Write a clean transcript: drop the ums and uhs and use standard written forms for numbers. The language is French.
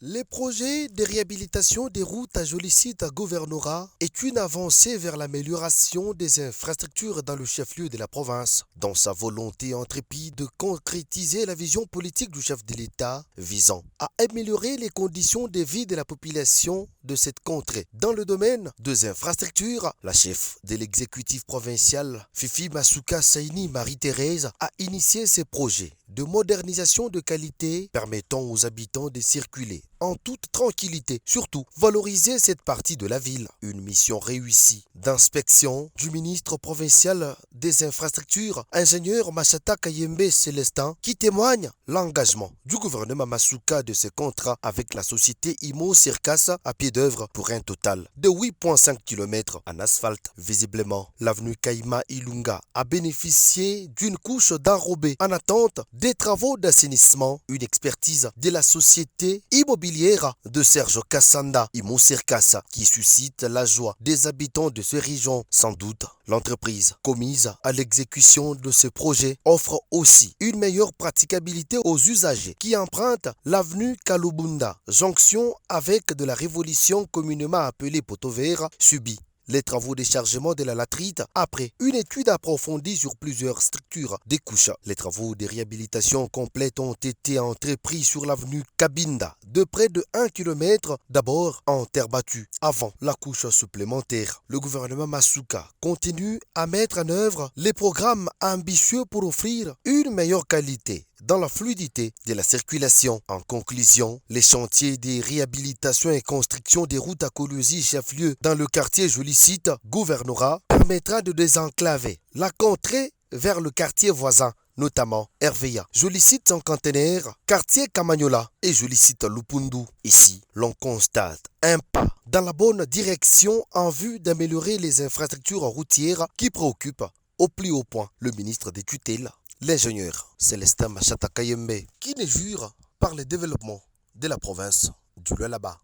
Les projets de réhabilitation des routes à Jolicite à Gouvernorat est une avancée vers l'amélioration des infrastructures dans le chef-lieu de la province. Dans sa volonté intrépide de concrétiser la vision politique du chef de l'État visant à améliorer les conditions de vie de la population de cette contrée. Dans le domaine des infrastructures, la chef de l'exécutif provincial, Fifi Masuka Saini Marie-Thérèse, a initié ces projets de modernisation de qualité permettant aux habitants de circuler en toute tranquillité. Surtout, valoriser cette partie de la ville. Une mission réussie d'inspection du ministre provincial des infrastructures, ingénieur Machata Kayembe Célestin, qui témoigne l'engagement du gouvernement Masuka de ce contrat avec la société Imo Circas à pied d'œuvre pour un total de 8,5 km en asphalte. Visiblement, l'avenue Kaima Ilunga a bénéficié d'une couche d'enrobé en attente des travaux d'assainissement. Une expertise de la société immobilière de Serge Kassanda Imo Circas qui suscite la joie des habitants de ces régions. Sans doute, l'entreprise commise à l'exécution de ce projet offre aussi une meilleure praticabilité aux usagers qui empruntent l'avenue Kalubunda, jonction avec de la révolution communément appelée Poteau Vert, subit les travaux de chargement de la latrite après une étude approfondie sur plusieurs structures des couches. Les travaux de réhabilitation complète ont été entrepris sur l'avenue Kabinda de près de 1 km, d'abord en terre battue avant la couche supplémentaire. Le gouvernement Masuka continue à mettre en œuvre les programmes ambitieux pour offrir une meilleure qualité dans la fluidité de la circulation. En conclusion, les chantiers de réhabilitation et construction des routes à Koulouzi chef-lieu dans le quartier Jolicite Gouvernorat permettra de désenclaver la contrée vers le quartier voisin, notamment Herveya, Jolicite Cinquantenaire, quartier Kamagnola et Jolicite Lupundu. Ici, l'on constate un pas dans la bonne direction en vue d'améliorer les infrastructures routières qui préoccupent au plus haut point le ministre des tutelles, l'ingénieur Célestin Machata Kayembe, qui ne jure par le développement de la province du Lualaba.